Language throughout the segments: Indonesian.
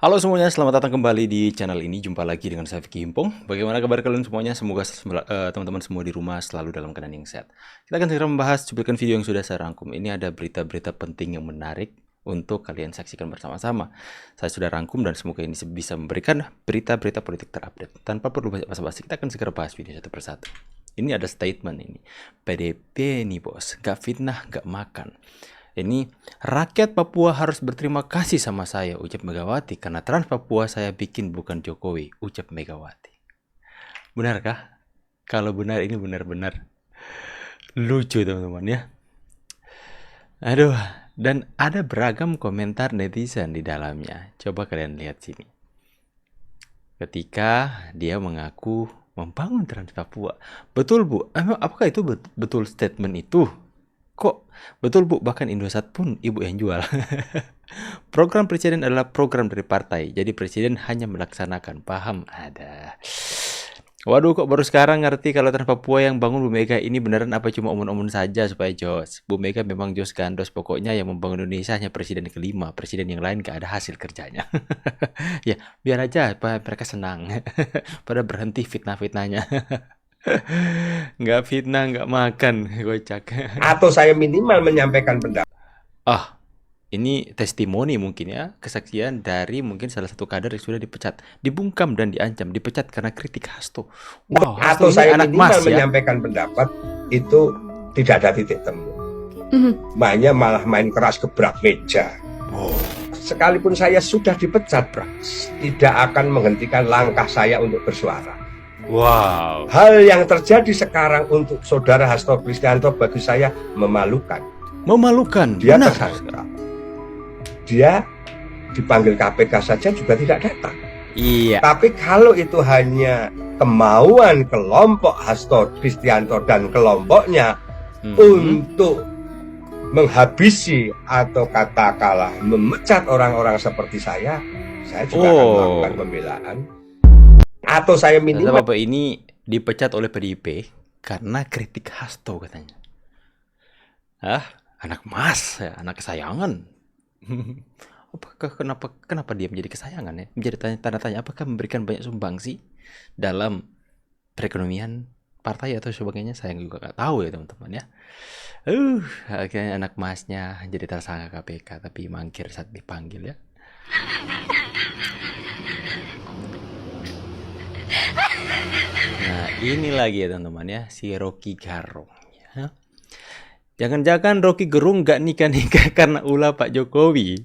Halo semuanya, selamat datang kembali di channel ini. Jumpa lagi dengan saya Vicky Himpong. Bagaimana kabar kalian semuanya? Semoga teman-teman semua di rumah selalu dalam keadaan yang sehat. Kita akan segera membahas cuplikan video yang sudah saya rangkum. Ini ada berita-berita penting yang menarik untuk kalian saksikan bersama-sama. Saya sudah rangkum dan semoga ini bisa memberikan berita-berita politik terupdate. Tanpa perlu banyak basa-basi, kita akan segera bahas video satu persatu. Ini ada statement ini. PDP nih bos, gak fitnah, gak makan. Ini rakyat Papua harus berterima kasih sama saya, ucap Megawati, karena Trans Papua saya bikin bukan Jokowi, ucap Megawati. Benarkah? Kalau benar ini benar-benar lucu teman-teman ya. Aduh, dan ada beragam komentar netizen di dalamnya. Coba kalian lihat sini. Ketika dia mengaku membangun Trans Papua. Betul Bu, emang apakah itu betul statement itu? Kok betul Bu, bahkan Indosat pun ibu yang jual. Program presiden adalah program dari partai, jadi presiden hanya melaksanakan. Paham? Ada. Waduh, kok baru sekarang ngerti kalau Trans Papua yang bangun Bu Mega ini beneran apa cuma omong-omong saja supaya jos. Bu Mega memang jos gandos, pokoknya yang membangun Indonesia hanya presiden kelima, presiden yang lain gak ada hasil kerjanya. Ya, biar aja mereka senang. Pada berhenti fitnah-fitnahnya. Nggak fitnah, nggak makan, kocak. Atau saya minimal menyampaikan pendapat. Ini testimoni mungkin ya, kesaksian dari mungkin salah satu kader yang sudah dipecat, dibungkam dan diancam, dipecat karena kritik Hasto. Wow, Hasto Atau ini saya anak minimal mas ya. menyampaikan pendapat itu tidak ada titik temu. Mainnya malah main keras gebrak meja. Sekalipun saya sudah dipecat, tidak akan menghentikan langkah saya untuk bersuara. Wow. Hal yang terjadi sekarang untuk saudara Hasto Kristianto bagi saya memalukan. Memalukan. Dia Benar. tersangka. Dia dipanggil KPK saja juga tidak datang. Iya. Tapi kalau itu hanya kemauan kelompok Hasto Kristianto dan kelompoknya untuk menghabisi atau katakanlah memecat orang-orang seperti saya juga akan melakukan pembelaan. Atau saya minimal. Bapak ini dipecat oleh PDIP karena kritik Hasto katanya. Anak mas, ya, anak kesayangan. Apakah kenapa dia menjadi kesayangan ya? Menjadi tanda tanya apakah memberikan banyak sumbangsi dalam perekonomian partai atau sebagainya? Saya juga nggak tahu ya teman-teman ya. Akhirnya anak masnya jadi tersangka KPK tapi mangkir saat dipanggil ya. Nah ini lagi ya teman-teman ya, si Rocky Gerung ya. Jangan-jangan Rocky Gerung gak nikah-nikah karena ulah Pak Jokowi.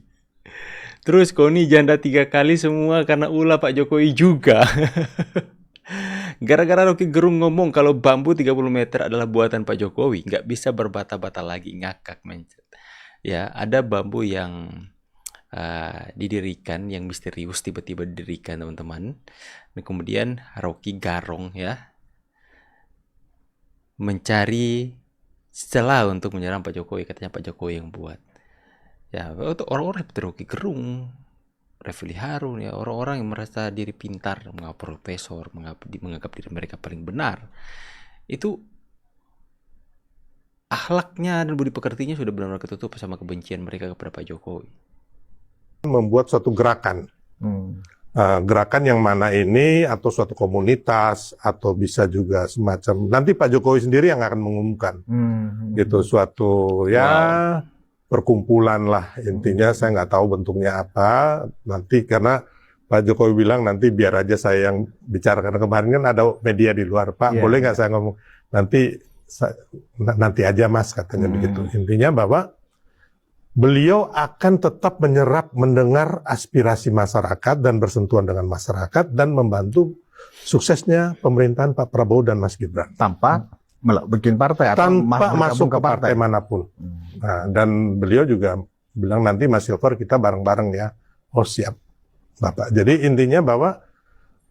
Terus Koni janda 3 kali semua karena ulah Pak Jokowi juga. Gara-gara Rocky Gerung ngomong kalau bambu 30 meter adalah buatan Pak Jokowi, gak bisa berbata-bata lagi, ngakak mencet. Ya, ada bambu yang didirikan yang misterius tiba-tiba didirikan teman-teman. Dan kemudian Rocky Gerung ya mencari celah untuk menyerang Pak Jokowi, katanya Pak Jokowi yang buat. Ya, untuk orang-orang seperti Rocky Gerung, Refli Harun ya, orang-orang yang merasa diri pintar, menganggap profesor, menganggap diri mereka paling benar. Itu akhlaknya dan budi pekertinya sudah benar-benar ketutup sama kebencian mereka kepada Pak Jokowi. Membuat suatu gerakan, gerakan yang mana ini atau suatu komunitas atau bisa juga semacam nanti Pak Jokowi sendiri yang akan mengumumkan, gitu suatu ya perkumpulan lah intinya. Saya nggak tahu bentuknya apa nanti karena Pak Jokowi bilang nanti biar aja saya yang bicara karena kemarin kan ada media di luar Pak, boleh nggak saya ngomong nanti aja Mas katanya begitu. Intinya bahwa beliau akan tetap menyerap, mendengar aspirasi masyarakat dan bersentuhan dengan masyarakat dan membantu suksesnya pemerintahan Pak Prabowo dan Mas Gibran. Tanpa bikin partai atau tanpa masuk ke partai manapun. Nah, dan beliau juga bilang nanti Mas Silver kita bareng-bareng ya. Oh siap, Bapak. Jadi intinya bahwa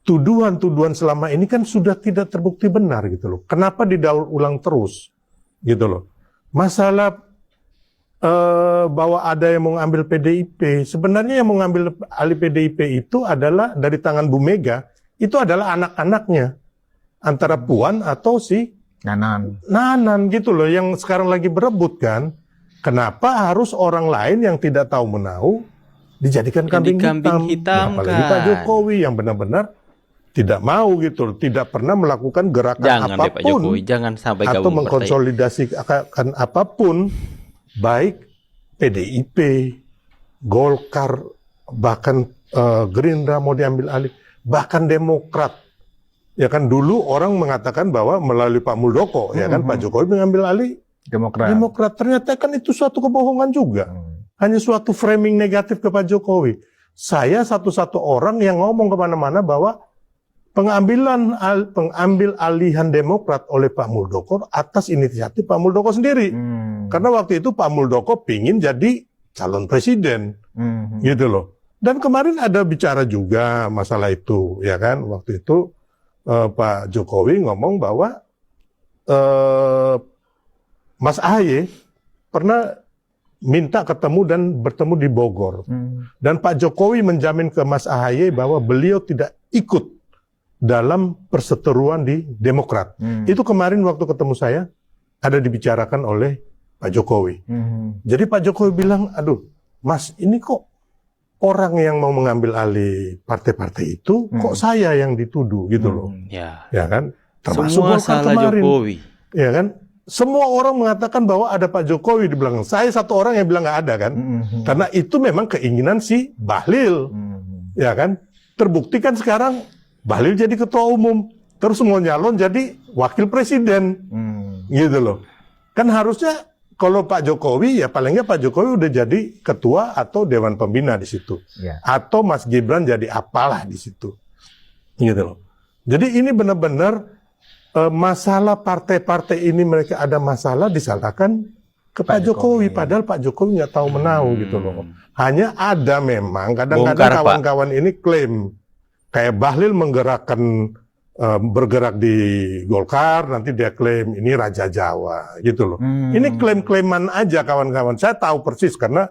tuduhan-tuduhan selama ini kan sudah tidak terbukti benar gitu loh. Kenapa didaur ulang terus gitu loh. Masalah bahwa ada yang mau ngambil PDIP, sebenarnya yang mau ngambil alih PDIP itu adalah dari tangan Bu Mega, itu adalah anak-anaknya, antara Puan atau si Nanan gitu loh, yang sekarang lagi berebut kan. Kenapa harus orang lain yang tidak tahu menahu dijadikan Jadi kambing hitam. Apalagi Pak Jokowi yang benar-benar tidak mau gitu, tidak pernah melakukan gerakan Jangan deh Pak apapun Jokowi, jangan sampai atau gabung partai. mengkonsolidasikan apapun, baik PDIP, Golkar, bahkan Gerindra mau diambil alih, bahkan Demokrat. Ya kan dulu orang mengatakan bahwa melalui Pak Muldoko, ya kan Pak Jokowi mengambil alih Demokrat. Ternyata kan itu suatu kebohongan juga. Hanya suatu framing negatif ke Pak Jokowi. Saya satu-satu orang yang ngomong kemana-mana bahwa pengambil alihan Demokrat oleh Pak Muldoko atas inisiatif Pak Muldoko sendiri. Karena waktu itu Pak Muldoko pingin jadi calon presiden. Gitu loh. Dan kemarin ada bicara juga masalah itu, ya kan. Waktu itu Pak Jokowi ngomong bahwa Mas Ahaye pernah minta ketemu dan bertemu di Bogor. Dan Pak Jokowi menjamin ke Mas Ahaye bahwa beliau tidak ikut dalam perseteruan di Demokrat. Itu kemarin waktu ketemu saya ada dibicarakan oleh Pak Jokowi. Jadi Pak Jokowi bilang, aduh Mas ini kok orang yang mau mengambil alih partai-partai itu kok saya yang dituduh gitu loh. Ya kan? Termasuk semua Golkar salah kemarin. Jokowi. Ya kan? Semua orang mengatakan bahwa ada Pak Jokowi di belakang. Saya satu orang yang bilang nggak ada kan. Karena itu memang keinginan si Bahlil. Ya kan? Terbuktikan sekarang Bahlil jadi ketua umum, terus mau nyalon jadi wakil presiden, gitu loh. Kan harusnya kalau Pak Jokowi ya paling nggak Pak Jokowi udah jadi ketua atau dewan pembina di situ, atau Mas Gibran jadi apalah di situ, gitu loh. Jadi ini benar-benar masalah partai-partai ini mereka ada masalah disalahkan ke Pak Jokowi, padahal Pak Jokowi nggak tahu menau gitu loh. Hanya ada memang kadang-kadang kawan-kawan ini klaim. Kayak Bahlil bergerak di Golkar, nanti dia klaim ini Raja Jawa, gitu loh. Ini klaim-klaiman aja kawan-kawan. Saya tahu persis karena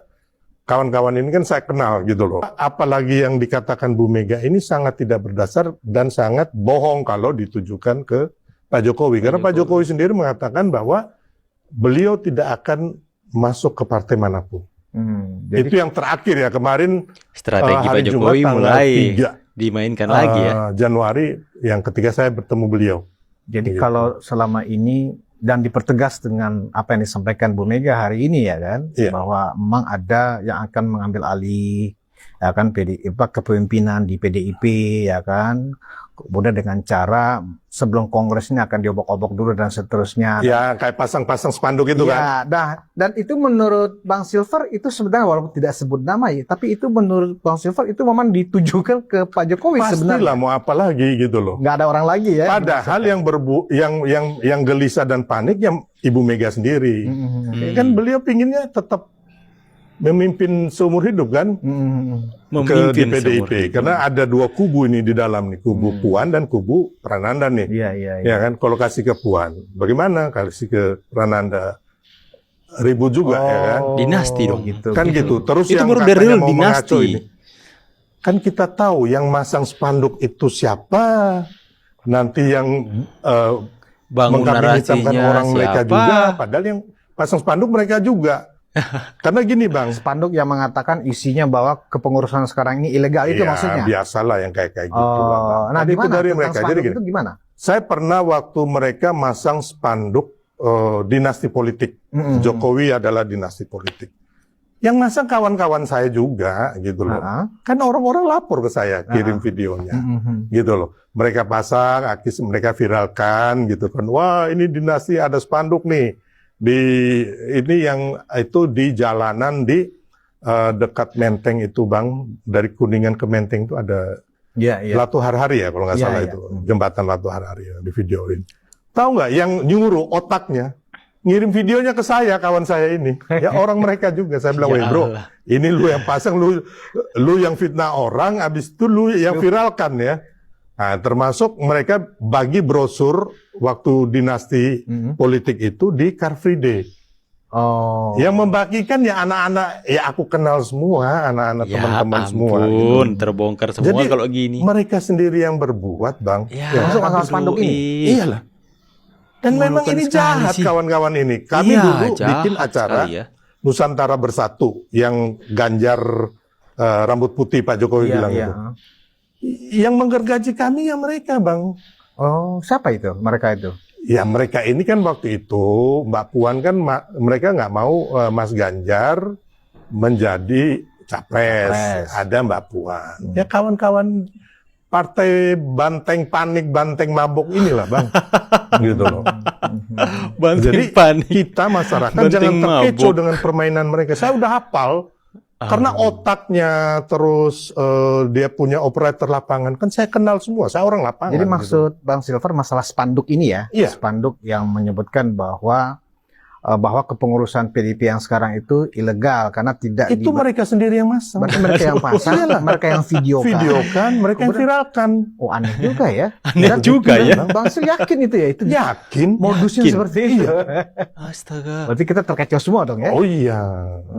kawan-kawan ini kan saya kenal, gitu loh. Apalagi yang dikatakan Bu Mega ini sangat tidak berdasar dan sangat bohong kalau ditujukan ke Pak Jokowi. Karena Pak Jokowi sendiri mengatakan bahwa beliau tidak akan masuk ke partai manapun. Jadi, itu yang terakhir ya kemarin. Strategi hari Pak Jokowi Jumat, mulai 3 dimainkan lagi ya. Januari yang ketika saya bertemu beliau. Jadi kalau selama ini dan dipertegas dengan apa yang disampaikan Bu Mega hari ini ya kan, bahwa memang ada yang akan mengambil alih ya kan kepemimpinan di PDIP ya kan. Kemudian dengan cara sebelum kongres ini akan diobok-obok dulu dan seterusnya. Ya, kayak pasang-pasang spanduk itu kan. Dan itu menurut Bang Silver itu sebenarnya walaupun tidak sebut nama ya, tapi itu menurut Bang Silver itu memang ditujukan ke Pak Jokowi sebenarnya. Pastilah mau apa lagi gitu loh. Nggak ada orang lagi ya. Padahal yang gelisah dan panik yang Ibu Mega sendiri. Kan beliau pinginnya tetap memimpin seumur hidup kan, di PDIP. Karena ada dua kubu ini di dalam nih, kubu Puan dan kubu Prananda nih. Ya kan, kalau kasih ke Puan, bagaimana kasih ke Prananda? Ribut juga ya kan. Dinasti dong. Kan gitu. Terus itu yang katanya mau mengaco ini. Kan kita tahu yang masang spanduk itu siapa, nanti yang bangun mengkambing-hitamkan orang narasinya mereka siapa? juga, padahal yang pasang spanduk mereka juga. Karena gini Bang, spanduk yang mengatakan isinya bahwa kepengurusan sekarang ini ilegal itu maksudnya. Biasalah yang kayak gitu. Nah, itu dari mereka. Jadi gini, itu gimana? saya pernah waktu mereka masang spanduk dinasti politik, Jokowi adalah dinasti politik. Yang masang kawan-kawan saya juga, gitu loh. Kan orang-orang lapor ke saya, kirim videonya, gitu loh. Mereka pasang, mereka viralkan, gitu kan. Wah, ini dinasti ada spanduk nih. Ini yang itu di jalanan di dekat Menteng itu Bang, dari Kuningan ke Menteng itu ada Latu Harhari ya kalau nggak salah itu, jembatan Latu Harhari ya, di videoin. Tahu nggak yang nyuruh otaknya ngirim videonya ke saya, kawan saya ini, ya orang mereka juga. Saya bilang, weh bro, ini lu yang pasang, lu yang fitnah orang, abis itu lu yang viralkan ya. Nah, termasuk mereka bagi brosur waktu dinasti politik itu di Car Free Day. Yang membagikan ya anak-anak, ya aku kenal semua, anak-anak teman-teman semua. Gitu. Terbongkar semua. Jadi, kalau gini. Mereka sendiri yang berbuat, Bang. Masuk akal spanduk ini. Iyalah. Dan memang ini jahat kawan-kawan ini. Kami dulu bikin acara Nusantara Bersatu yang Ganjar rambut putih Pak Jokowi bilang Iya. itu. Yang menggergaji kami ya mereka, Bang. Oh, siapa itu? Mereka itu? Ya mereka ini kan waktu itu Mbak Puan kan mereka nggak mau Mas Ganjar menjadi capres. Ada Mbak Puan. Ya kawan-kawan partai banteng panik, banteng mabok inilah Bang. Gitu loh. Jadi kita masyarakat jangan terkecoh dengan permainan mereka. Saya udah hafal. Karena otaknya terus dia punya operator lapangan kan saya kenal semua, saya orang lapangan. Jadi maksud Bang Silver masalah spanduk ini ya, Iya. Spanduk yang menyebutkan bahwa kepengurusan PDIP yang sekarang itu ilegal karena tidak itu mereka sendiri yang masang. Berarti mereka yang pasang, mereka yang videokan, mereka yang viralkan. Oh aneh juga ya. Aneh juga ya. Bang Sil yakin itu ya, itu Yakin, modusnya seperti itu. Astaga. Berarti kita terkecoh semua dong ya. Oh iya,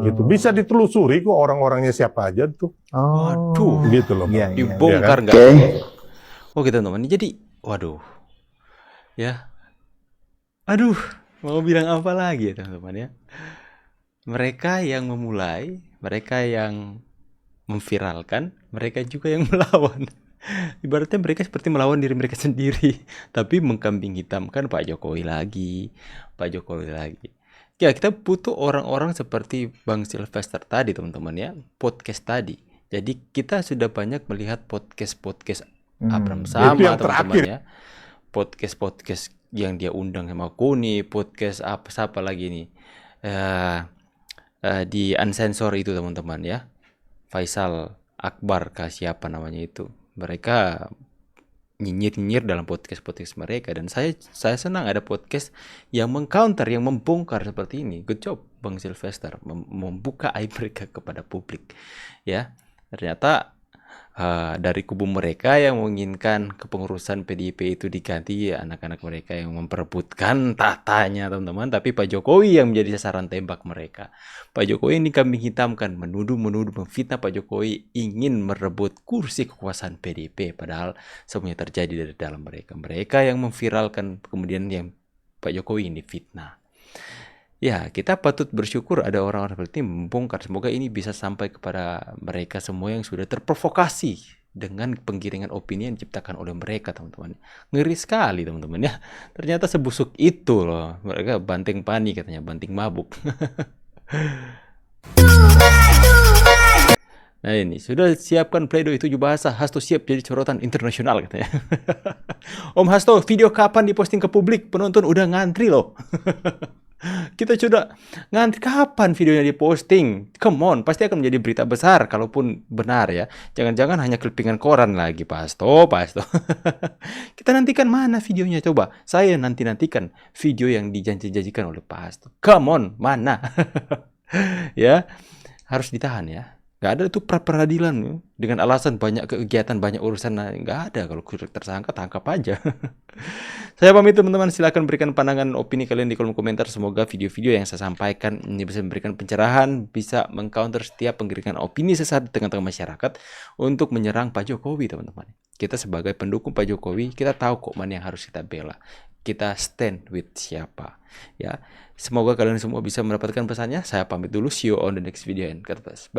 gitu. Bisa ditelusuri kok orang-orangnya siapa aja tuh. Waduh. Gitu loh. Iya, iya. Dibongkar Iya nggak? Oke teman-teman, jadi waduh, ya, aduh, mau bilang apa lagi ya teman-teman ya? Mereka yang memulai, mereka yang memviralkan, mereka juga yang melawan. Ibaratnya mereka seperti melawan diri mereka sendiri, tapi mengkambing hitamkan Pak Jokowi lagi, Pak Jokowi lagi. Ya kita butuh orang-orang seperti Bang Sylvester tadi teman-teman ya, podcast tadi. Jadi kita sudah banyak melihat podcast-podcast Abram Sama teman-teman ya, podcast-podcast yang dia undang sama Kuni, podcast apa lagi nih, di Unsensor itu teman-teman ya, Faisal Akbar kah siapa namanya itu, mereka nyinyir-nyinyir dalam podcast-podcast mereka, dan saya senang ada podcast yang mengcounter, yang membongkar seperti ini. Good job Bang Sylvester membuka aib mereka kepada publik ya. Ternyata dari kubu mereka yang menginginkan kepengurusan PDIP itu diganti anak-anak mereka yang memperebutkan tahtanya teman-teman, tapi Pak Jokowi yang menjadi sasaran tembak mereka. Pak Jokowi ini kambing hitamkan, menuduh, memfitnah Pak Jokowi ingin merebut kursi kekuasaan PDIP, padahal semuanya terjadi dari dalam mereka yang memviralkan, kemudian yang Pak Jokowi ini fitnah. Ya, kita patut bersyukur ada orang-orang seperti ini membongkar. Semoga ini bisa sampai kepada mereka semua yang sudah terprovokasi dengan penggiringan opini yang diciptakan oleh mereka, teman-teman. Ngeri sekali, teman-teman ya. Ternyata sebusuk itu loh. Mereka banting pani katanya, banting mabuk. Nah ini, sudah siapkan pledoi 7 bahasa, Hasto siap jadi sorotan internasional katanya. Om Hasto, video kapan diposting ke publik? Penonton udah ngantri loh. Kita sudah ngantri kapan videonya diposting. Come on, pasti akan menjadi berita besar kalaupun benar ya. Jangan-jangan hanya clippingan koran lagi, Pak Hasto. Kita nantikan mana videonya coba. Saya nantikan video yang dijanjikan oleh Pak Hasto. Come on, mana? Ya, harus ditahan ya. Gak ada itu peradilan dengan alasan banyak kegiatan, banyak urusan. Gak ada. Kalau tersangka, tangkap aja. Saya pamit teman-teman. Silahkan berikan pandangan opini kalian di kolom komentar. Semoga video-video yang saya sampaikan ini bisa memberikan pencerahan, bisa mengcounter setiap penggiringan opini sesat di tengah-tengah masyarakat untuk menyerang Pak Jokowi, teman-teman. Kita sebagai pendukung Pak Jokowi, kita tahu kok mana yang harus kita bela. Kita stand with siapa. Ya, semoga kalian semua bisa mendapatkan pesannya. Saya pamit dulu. See you on the next video and God bless. Bye.